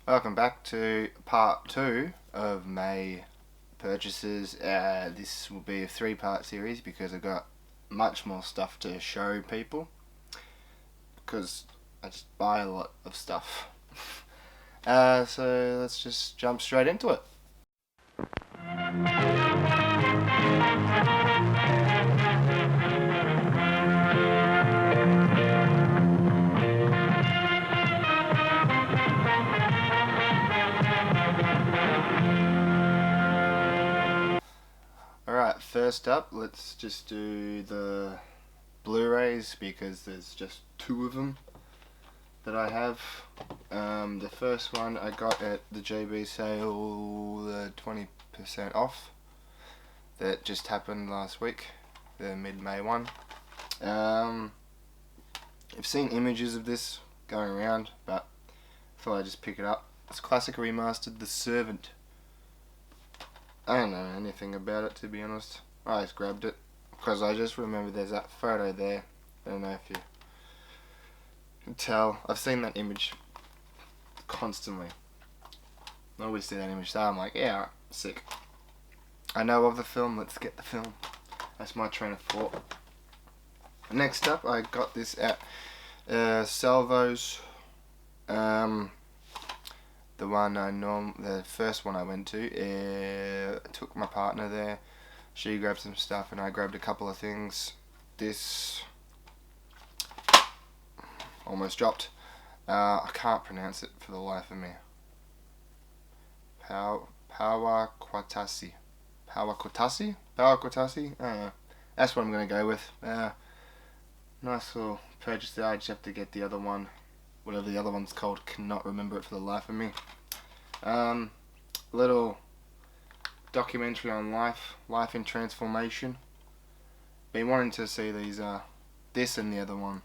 Welcome back to part 2 of my purchases. This will be a 3-part series because I've got much more stuff to show people because I just buy a lot of stuff. So let's just jump straight into it. Alright, first up, let's just do the Blu-rays because there's just 2 of them that I have. The first one I got at the JB sale, the 20% off that just happened last week, the mid-May one. I've seen images of this going around, but I thought I'd just pick it up. It's classic remastered, The Servant. I don't know anything about it, to be honest. I just grabbed it because I just remember there's that photo there. I don't know if you can tell. I've seen that image constantly. I always see that image, so I'm like, yeah, alright, sick. I know of the film, let's get the film. That's my train of thought. Next up, I got this at Salvo's. The first one I went to, took my partner there. She grabbed some stuff and I grabbed a couple of things. This almost dropped. I can't pronounce it for the life of me. Power-Quatasi. I don't know. That's what I'm going to go with. Nice little purchase there. I just have to get the other one. Whatever the other one's called, cannot remember it for the life of me. Little documentary on life in transformation. Been wanting to see these, this and the other one,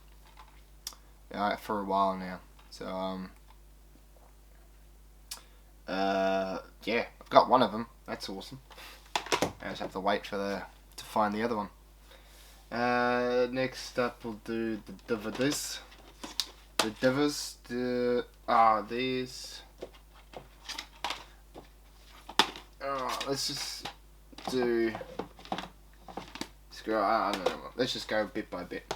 for a while now. So, yeah, I've got one of them. That's awesome. I just have to wait to find the other one. Next up, we'll do the DVDs. The Divas, these. Let's just do. I don't know. Let's just go bit by bit.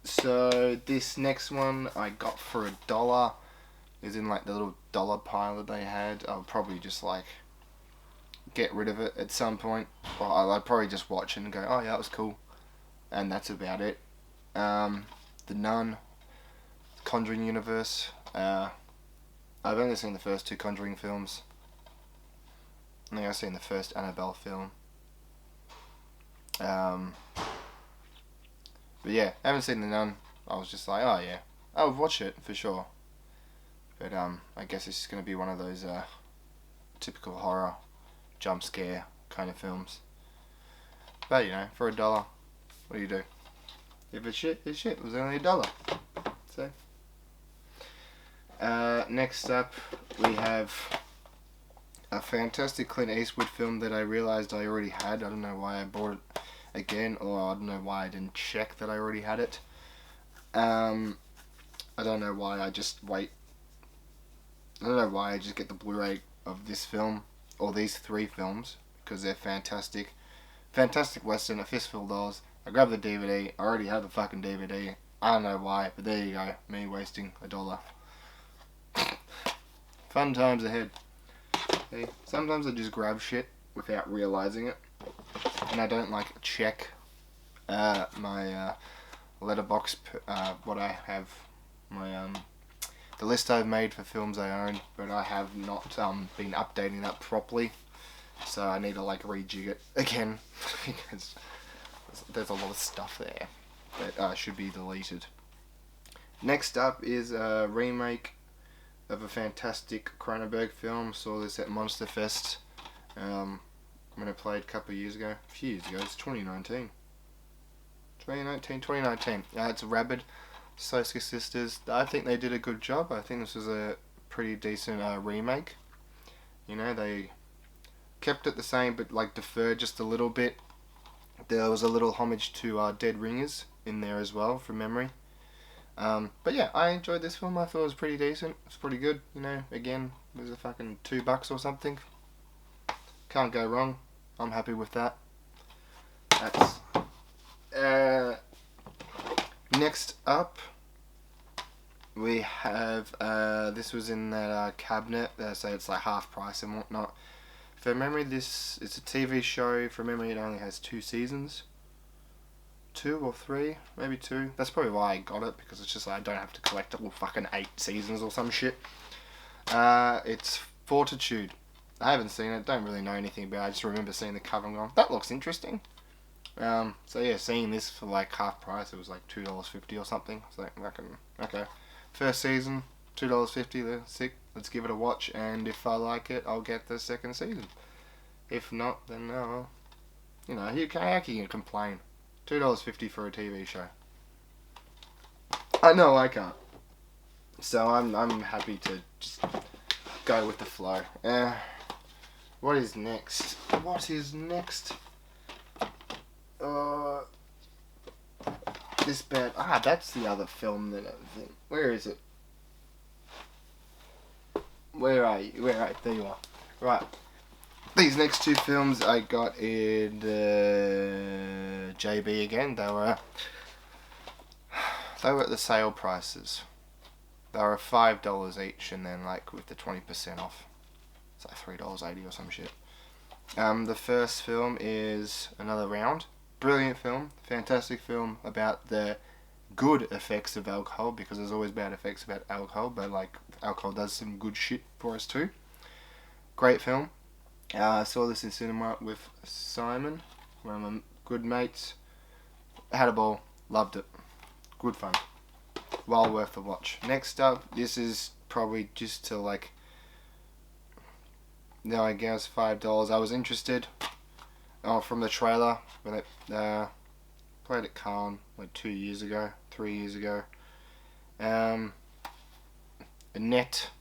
So this next one I got for $1. Is in like the little dollar pile that they had. I'll probably just like get rid of it at some point. Or I'll probably just watch it and go, oh yeah, that was cool, and that's about it. The Nun, Conjuring universe. I've only seen the first 2 Conjuring films. I think I've seen the first Annabelle film. But yeah, I haven't seen The Nun. I was just like, oh yeah, I would watch it for sure. But I guess it's just gonna be one of those typical horror, jump scare kind of films. But you know, for $1, what do you do? If it's shit, it's shit. It was only $1. So, next up, we have a fantastic Clint Eastwood film that I realized I already had. I don't know why I bought it again, or I don't know why I didn't check that I already had it. I don't know why I just wait. I don't know why I just get the Blu-ray of this film, or these 3 films, because they're fantastic. Fantastic Western, a fistful of dollars. I grabbed the DVD. I already have the fucking DVD. I don't know why, but there you go. Me wasting $1. Fun times ahead. Okay. Sometimes I just grab shit without realizing it, and I don't like check my letterbox. What I have, my the list I've made for films I own, but I have not been updating that properly. So I need to like rejig it again because there's a lot of stuff there that should be deleted. Next up is a remake of a fantastic Cronenberg film. Saw this at Monster Fest when it played a couple of years ago. A few years ago. It's 2019. 2019. It's Rabid. Soska Sisters. I think they did a good job. I think this was a pretty decent remake. You know, they kept it the same but like deferred just a little bit. There was a little homage to Dead Ringers in there as well, from memory. But yeah, I enjoyed this film. I thought it was pretty decent. It's pretty good. You know, again, it was a fucking $2 or something. Can't go wrong. I'm happy with that. That's next up. We have this was in that cabinet. So it's like half price and whatnot. From memory, it's a TV show. From memory, it only has 2 seasons. 2 or 3, maybe 2. That's probably why I got it, because it's just like I don't have to collect all fucking 8 seasons or some shit. It's Fortitude. I haven't seen it, don't really know anything about it. I just remember seeing the cover and going, that looks interesting. So yeah, seeing this for like half price, it was like $2.50 or something. It's like, okay. First season, $2.50, sick. Let's give it a watch, and if I like it, I'll get the second season. If not, then no. You know, how can you complain? $2.50 for a TV show. I know I can't. So I'm happy to just go with the flow. What is next? This bad. That's the other film that I think. Where is it? Where are you? There you are. Right. These next 2 films I got in JB again. They were at the sale prices. They were $5 each, and then like with the 20% off, it's like $3.80 or some shit. The first film is Another Round. Brilliant film, fantastic film about the good effects of alcohol, because there's always bad effects about alcohol, but like alcohol does some good shit for us too. Great film. I saw this in cinema with Simon, one of my good mates. Had a ball, loved it. Good fun. Well worth the watch. Next up, this is probably just to like, no, I guess $5. I was interested from the trailer when it played at Cannes like 3 years ago. Annette.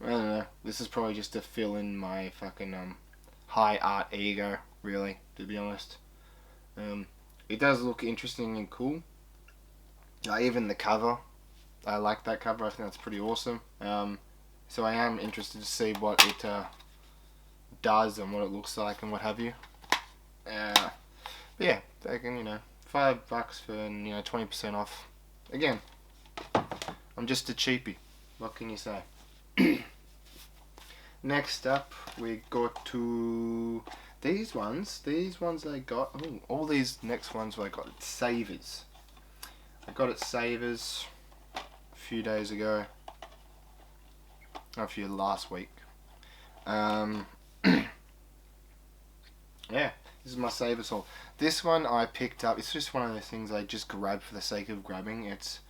I don't know. This is probably just to fill in my fucking high art ego, really, to be honest. It does look interesting and cool. Even the cover, I like that cover. I think that's pretty awesome. So I am interested to see what it does and what it looks like and what have you. But yeah, they can, $5 for 20% off. Again, I'm just a cheapie. What can you say? Next up, we go to these ones. These ones I got. All these next ones I got at Savers. I got at Savers a few days ago. Last week. Yeah, this is my Savers haul. This one I picked up. It's just one of those things I just grabbed for the sake of grabbing. It's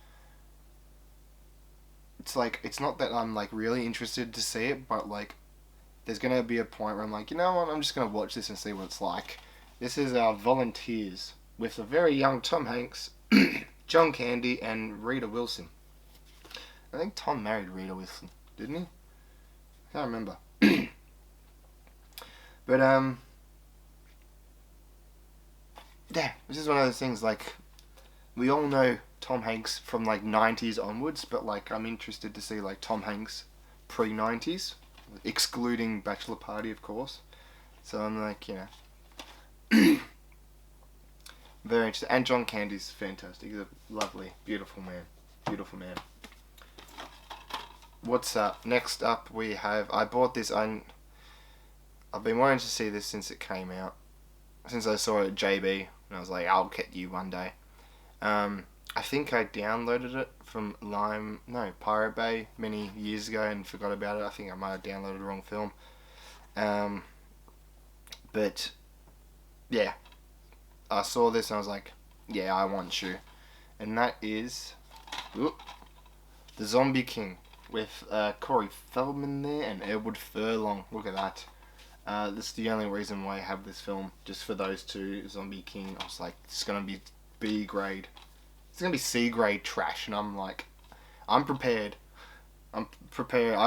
like, it's not that I'm like really interested to see it, but like there's gonna be a point where I'm like, you know what, I'm just gonna watch this and see what it's like. This is our Volunteers with a very young Tom Hanks, John Candy, and Rita Wilson. I think Tom married Rita Wilson, didn't he? I can't remember. But yeah, this is one of those things, like, we all know Tom Hanks from like 90s onwards, but like I'm interested to see like Tom Hanks pre-90s, excluding Bachelor Party, of course. So I'm like, very interested. And John Candy's fantastic. He's a lovely, beautiful man. What's up? Next up we have, I bought this, I've been wanting to see this since it came out. Since I saw it at JB, and I was like, I'll get you one day. I think I downloaded it from Pirate Bay many years ago and forgot about it. I think I might have downloaded the wrong film. But yeah, I saw this and I was like, yeah, I want you. And that is The Zombie King with Corey Feldman there and Edward Furlong. Look at that. This is the only reason why I have this film, just for those two. Zombie King, I was like, it's gonna be B grade. It's gonna be C grade trash, and I'm like, I'm prepared. I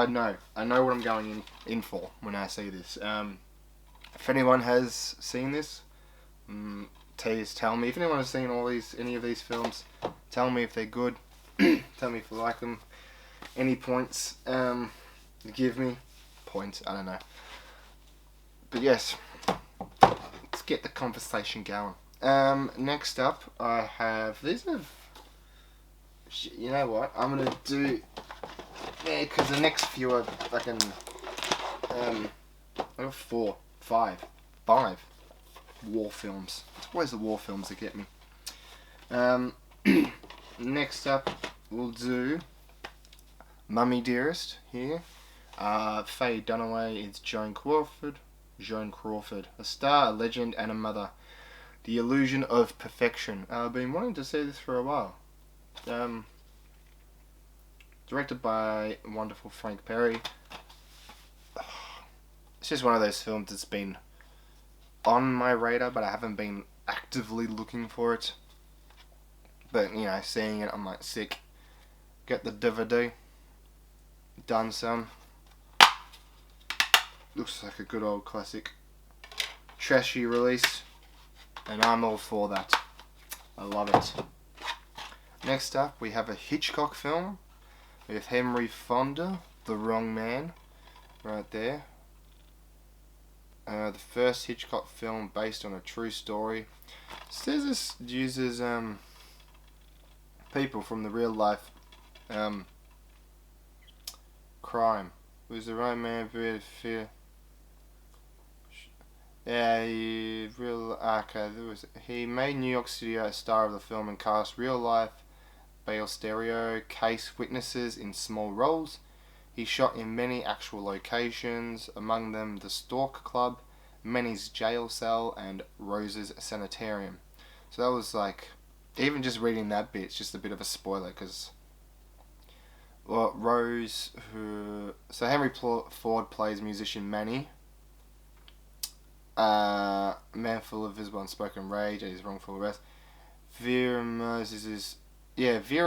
know what I'm going in for when I see this. If anyone has seen this, please tell me. If anyone has seen any of these films, tell me if they're good. Tell me if you like them. Any points give me. Points, I don't know. But yes, let's get the conversation going. Next up, I have... These are... You know what? I'm going to do... Yeah, because the next few are fucking... I got 5 war films. It's always the war films that get me. Next up, we'll do Mummy Dearest here. Faye Dunaway is Joan Crawford. A star, a legend, and a mother. The Illusion of Perfection. I've been wanting to see this for a while. Directed by wonderful Frank Perry. It's just one of those films that's been on my radar, but I haven't been actively looking for it. But, you know, seeing it, I'm like, sick. Get the DVD. Done, son. Looks like a good old classic. Trashy release. And I'm all for that. I love it. Next up, we have a Hitchcock film with Henry Fonda, The Wrong Man. Right there. The first Hitchcock film based on a true story. It says this uses people from the real life crime. Who's the right man for fear? Yeah, he made New York City a star of the film and cast real life Bale Stereo case witnesses in small roles. He shot in many actual locations, among them the Stork Club, Manny's jail cell, and Rose's sanitarium. So that was like, even just reading that bit, it's just a bit of a spoiler, because Rose, so Henry Ford plays musician Manny, a man full of visible unspoken rage at his wrongful arrest. Vera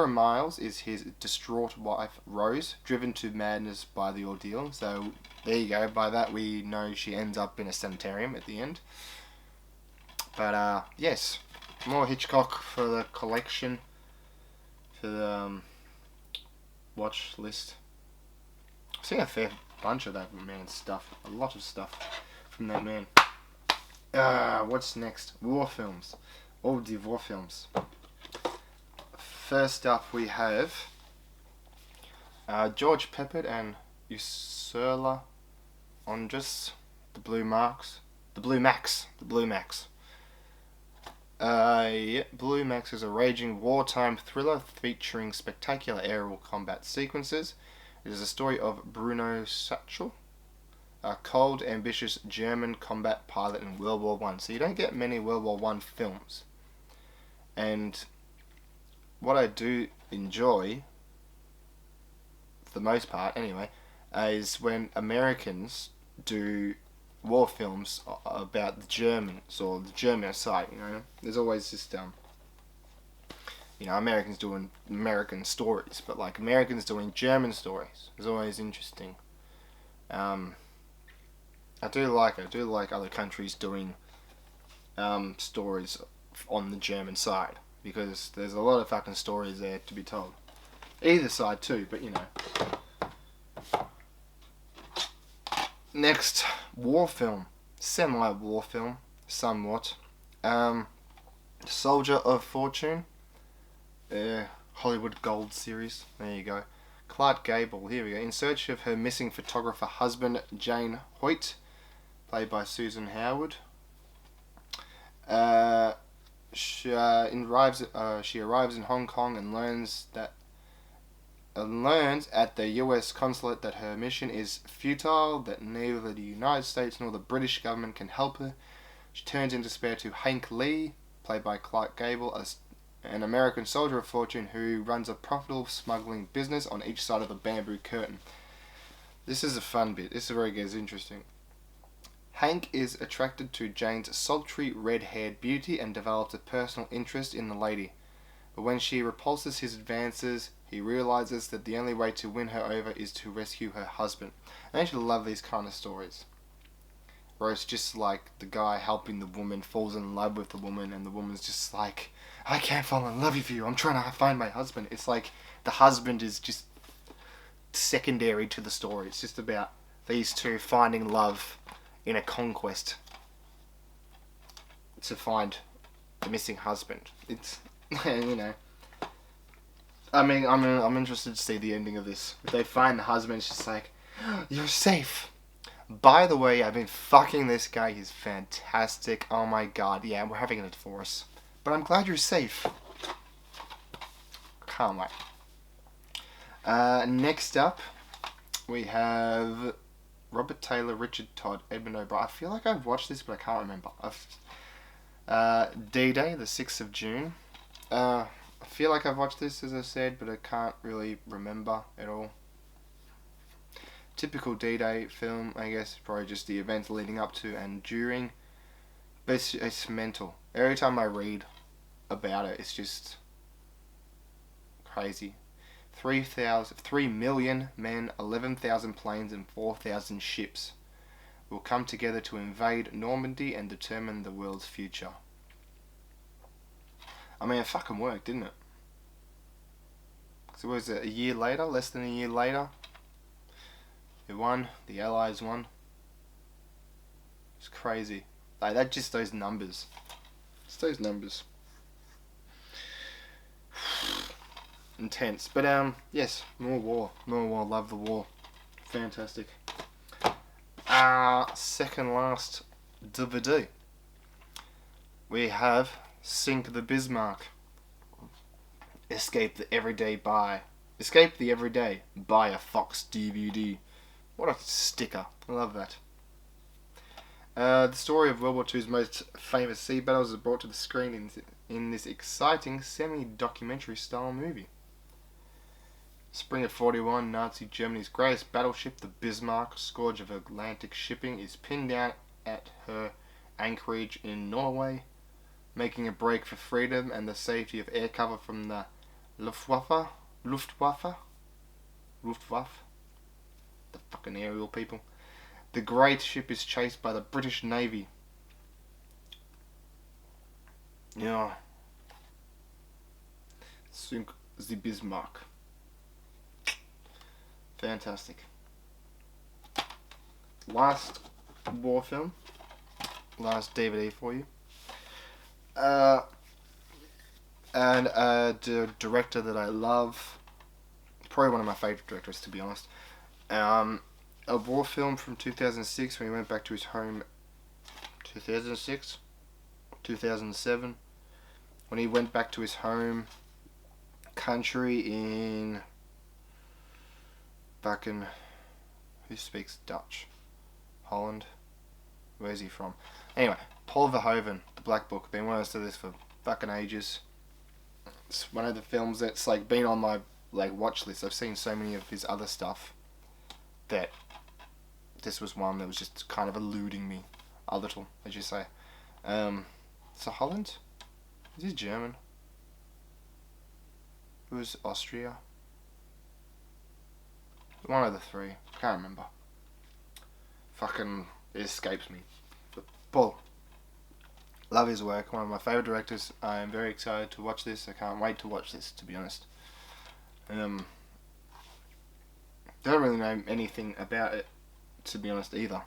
Miles is his distraught wife, Rose, driven to madness by the ordeal. So, there you go. By that, we know she ends up in a sanitarium at the end. But, yes. More Hitchcock for the collection. For the watch list. I've seen a fair bunch of that man's stuff. A lot of stuff from that man. What's next? War films. All the war films. First up, we have George Peppard and Ursula Andress, The Blue Max. Blue Max is a raging wartime thriller featuring spectacular aerial combat sequences. It is a story of Bruno Satchel, a cold, ambitious German combat pilot in World War I. So you don't get many World War I films. And what I do enjoy, for the most part anyway, is when Americans do war films about the Germans or the German side. You know, there's always just Americans doing American stories, but like Americans doing German stories is always interesting. I do like other countries doing stories on the German side, because there's a lot of fucking stories there to be told. Either side too, but you know. Next, war film. Semi-war film, somewhat. Soldier of Fortune. Hollywood Gold series. There you go. Clark Gable, here we go. In search of her missing photographer husband, Jane Hoyt, played by Susan Howard. She arrives in Hong Kong and learns at the US consulate that her mission is futile, that neither the United States nor the British government can help her. She turns in despair to Hank Lee, played by Clark Gable, an American soldier of fortune who runs a profitable smuggling business on each side of the bamboo curtain. This is a fun bit. This is where it gets interesting. Hank is attracted to Jane's sultry red-haired beauty and develops a personal interest in the lady. But when she repulses his advances, he realizes that the only way to win her over is to rescue her husband. I actually love these kind of stories, where it's just like the guy helping the woman falls in love with the woman, and the woman's just like, I can't fall in love with you, I'm trying to find my husband. It's like the husband is just secondary to the story. It's just about these two finding love in a conquest to find the missing husband. It's, you know, I mean, I'm interested to see the ending of this. If they find the husband, it's just like, you're safe. By the way, I've been fucking this guy. He's fantastic. Oh my god. Yeah, we're having a divorce. But I'm glad you're safe. Can't wait. Next up, we have Robert Taylor, Richard Todd, Edmund O'Brien. I feel like I've watched this, but I can't remember. D-Day, the 6th of June. I feel like I've watched this, as I said, but I can't really remember at all. Typical D-Day film, I guess. Probably just the events leading up to and during. But it's mental. Every time I read about it, it's just crazy. 3 million men, 11,000 planes and 4,000 ships will come together to invade Normandy and determine the world's future. I mean, it fucking worked, didn't it? So what was it, a year later? Less than a year later? Who won? The Allies won. It's crazy. Like, that, just those numbers. It's those numbers. Intense. But, yes, more war. More war. Love the war. Fantastic. Second last DVD. We have Sink the Bismarck. Escape the Everyday. Buy a Fox DVD. What a sticker. I love that. The story of World War II's most famous sea battles is brought to the screen in this exciting semi-documentary style movie. Spring of 41, Nazi Germany's greatest battleship, the Bismarck, scourge of Atlantic shipping, is pinned down at her anchorage in Norway, making a break for freedom and the safety of air cover from the Luftwaffe? The fucking aerial people. The great ship is chased by the British Navy. Yeah. Sink the Bismarck. Fantastic. Last war film. Last DVD for you. And a director that I love. Probably one of my favourite directors, to be honest. A war film from 2006 when he went back to his home. 2006? 2007. When he went back to his home country in... back in... who speaks Dutch? Holland? Where's he from? Anyway, Paul Verhoeven, The Black Book. Been wanting to do this for fucking ages. It's one of the films that's like been on my watch list. I've seen so many of his other stuff that this was one that was just kind of eluding me a little, as you say. So Holland? Is he German? It was Austria? One of the three. Can't remember. Fucking, it escapes me. But Paul. Love his work. One of my favourite directors. I am very excited to watch this. I can't wait to watch this, to be honest. Don't really know anything about it, to be honest, either.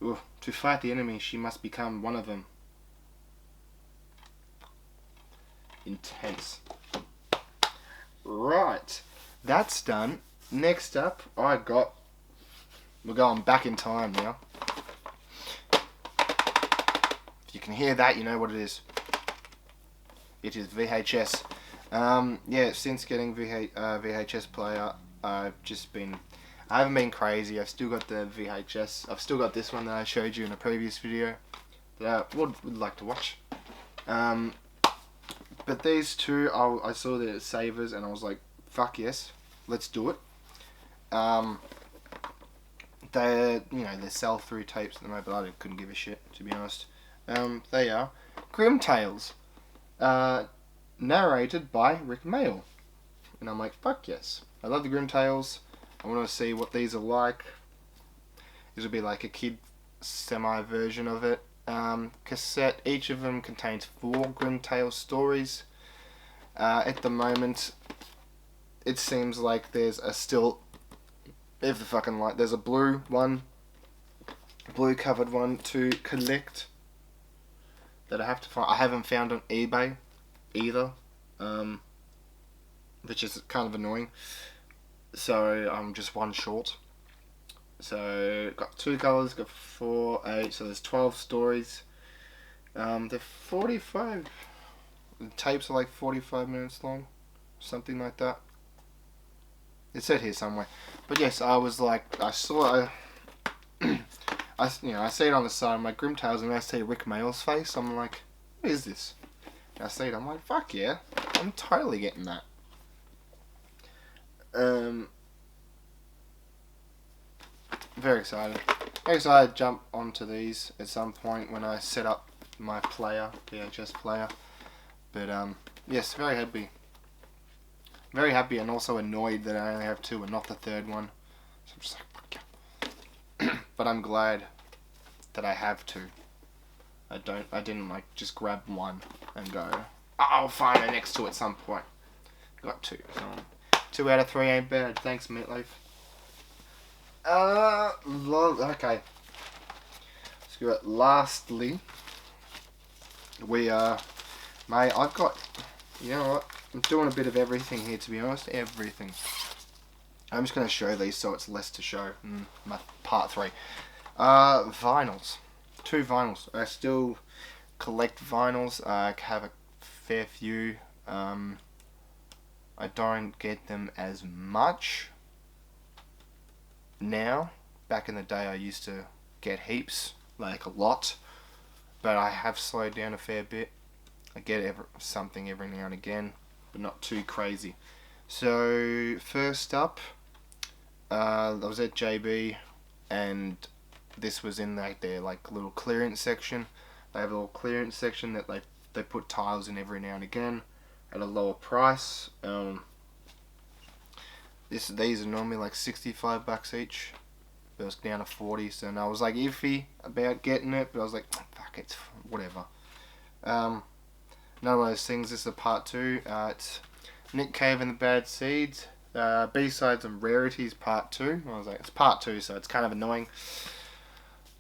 Ooh, to fight the enemy, she must become one of them. Intense. Right. That's done. Next up, we're going back in time now. If you can hear that, you know what it is. It is VHS. Yeah, since getting VHS player, I haven't been crazy. I've still got the VHS. I've still got this one that I showed you in a previous video that I would like to watch. But these two, I saw the savers and I was like, fuck yes, let's do it. They sell through tapes at the moment, but I couldn't give a shit, to be honest. They are Grim Tales, narrated by Rick Mayall. And I'm like, fuck yes. I love the Grim Tales. I want to see what these are like. This will be like a kid semi-version of it. Cassette, each of them contains 4 Grim Tales stories. At the moment, it seems like there's a still, if the fucking light, there's a blue covered one to collect that I have to find. I haven't found on eBay either, which is kind of annoying. So I'm just one short. So got 2 colours, got 4, 8. So there's 12 stories. They're 45. The tapes are like 45 minutes long, something like that. It said here somewhere. But yes, I was like, I saw, I see it on the side. I'm like, Grimtails, and I see Rick Mayall's face. I'm like, what is this? And I see it. I'm like, fuck yeah, I'm totally getting that. Very excited. Very excited to jump onto these at some point when I set up my player, VHS player. But yes, very happy. Very happy and also annoyed that I only have 2 and not the 3rd one. So I'm just like, fuck yeah. But I'm glad that I have 2. I didn't like just grab 1 and go, I'll find the next 2 at some point. Got 2. So 2 out of 3 ain't bad. Thanks, Meatloaf. Okay. So lastly, we are, mate, I've got, you know what, I'm doing a bit of everything here, to be honest, everything. I'm just going to show these so it's less to show, my part 3. Vinyls, 2 vinyls. I still collect vinyls. I have a fair few. I don't get them as much now. Back in the day I used to get heaps, like a lot, but I have slowed down a fair bit. I get something every now and again, but not too crazy. So first up, I was at JB, and this was in like their like little clearance section. They have a little clearance section that they put tiles in every now and again at a lower price. These are normally like $65 each. It was down to 40, so I was like iffy about getting it, but I was like, fuck, it's whatever. None of those things. This is a part 2. It's Nick Cave and the Bad Seeds, B-sides and rarities part 2. I was like, it's part 2, so it's kind of annoying,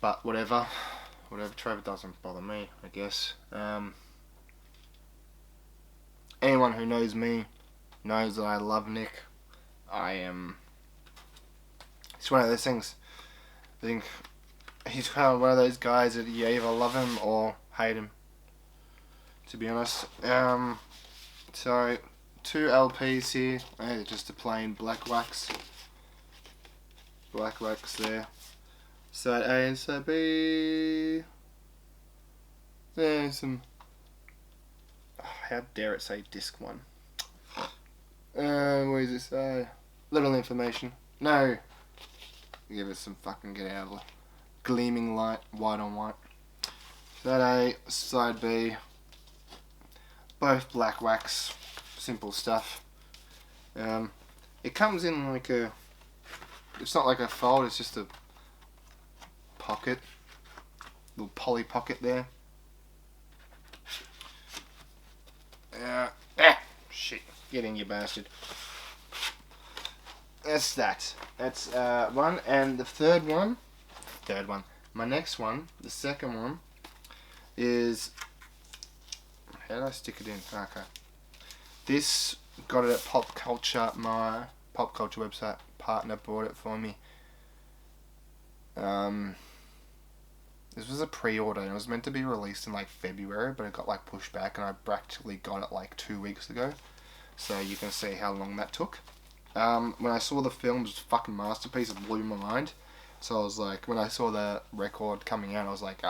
but whatever. Trevor doesn't bother me, I guess. Anyone who knows me knows that I love Nick. It's one of those things. I think he's kind of one of those guys that you either love him or hate him, to be honest. So 2 LPs here. Just a plain black wax. Black wax there. Side A and side B. There's some. How dare it say disc 1? What does it say? Little information. No. Give it some fucking get out of it. Gleaming light, white on white. Side A, side B. Both black wax. Simple stuff. It comes in like a. It's not like a fold, it's just a pocket. Little poly pocket there. Shit. Get in, you bastard. That's that. That's one. And the third one. My next one, the second one, is. How did I stick it in? Okay. This, got it at Pop Culture. My Pop Culture website partner bought it for me. This was a pre-order, and it was meant to be released in like February, but it got like pushed back, and I practically got it like 2 weeks ago. So you can see how long that took. When I saw the film, it was a fucking masterpiece. It blew my mind. So I was like, when I saw the record coming out, I was like,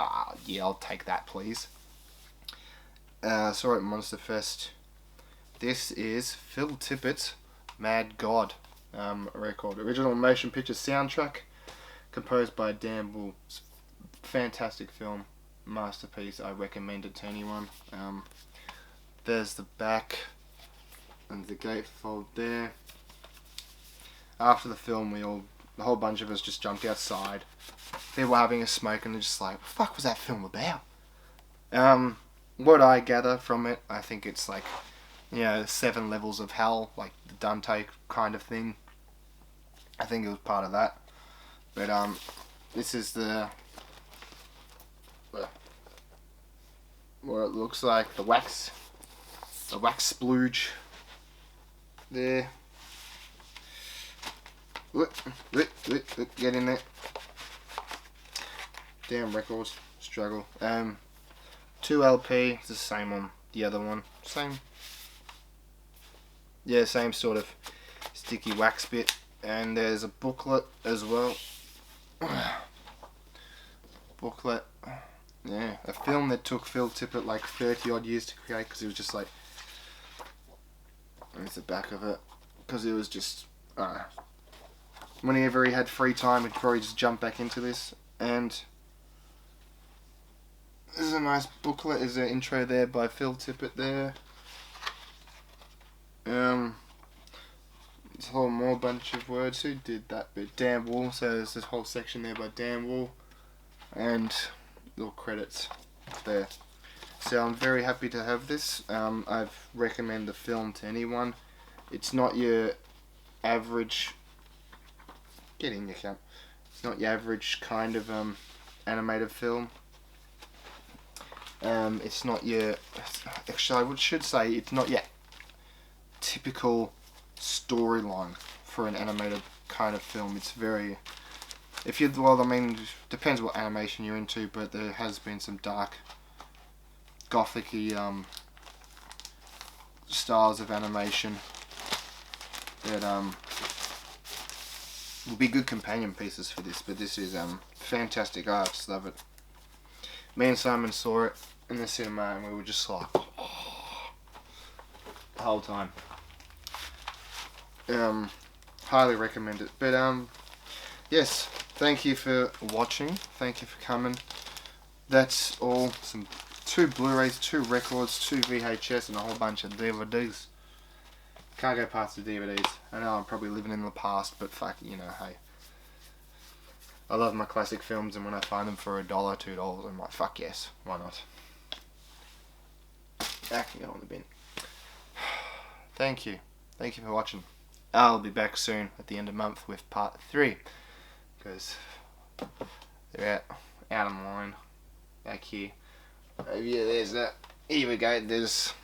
yeah, I'll take that, please. Saw it at Monster Fest. This is Phil Tippett's Mad God record. Original motion picture soundtrack, composed by Dan Bull. Fantastic film, masterpiece. I recommend it to anyone. There's the back and the gatefold there. After the film, the whole bunch of us just jumped outside. They were having a smoke, and they're just like, what the fuck was that film about? What I gather from it, I think it's like you know, 7 levels of hell, like the Dante kind of thing. I think it was part of that. But this is the what it looks like, the wax splooge there. Look, get in there. Damn records, struggle. 2 LP, it's the same on the other one. Same. Yeah, same sort of sticky wax bit. And there's a booklet as well. Booklet. Yeah, a film that took Phil Tippett like 30 odd years to create, because it was just like, there's the back of it, because it was just, whenever he had free time he'd probably just jump back into this. And this is a nice booklet. There's an intro there by Phil Tippett there. This whole more bunch of words. Who did that bit? Dan Wool. So there's this whole section there by Dan Wool, and little credits there. So I'm very happy to have this. I've recommend the film to anyone. It's not your average. Get in your camp. It's not your average kind of animated film. It's not your. Actually, I should say it's not your typical storyline for an animated kind of film. It's very, if you, well, I mean, depends what animation you're into, but there has been some dark, gothic-y styles of animation that will be good companion pieces for this. But this is fantastic. I just love it. Me and Simon saw it in the cinema, and we were just like, oh, the whole time. Highly recommend it. But yes, thank you for watching. Thank you for coming. That's all. 2 Blu-rays, 2 records, 2 VHS, and a whole bunch of DVDs. Can't go past the DVDs. I know I'm probably living in the past, but fuck, you know, hey. I love my classic films, and when I find them for $1, $2, I'm like, fuck yes, why not? That can go in the bin. Thank you. Thank you for watching. I'll be back soon at the end of the month with part 3, because they're out of mine back here. Oh yeah, there's that. Here we go. There's.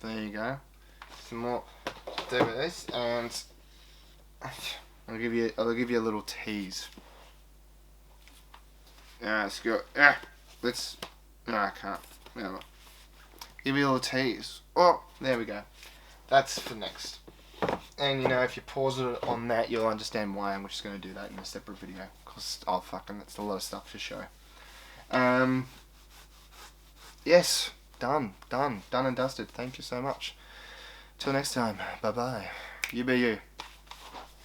There you go. Some more DVDs, and I'll give you a little tease. Let's go. Let's. No, I can't. No. Give you a little tease. Oh, there we go. That's for next. And you know, if you pause it on that, you'll understand why I'm just going to do that in a separate video. Because, oh fucking, that's a lot of stuff to show. Yes, done and dusted. Thank you so much. Till next time, bye bye. You be you.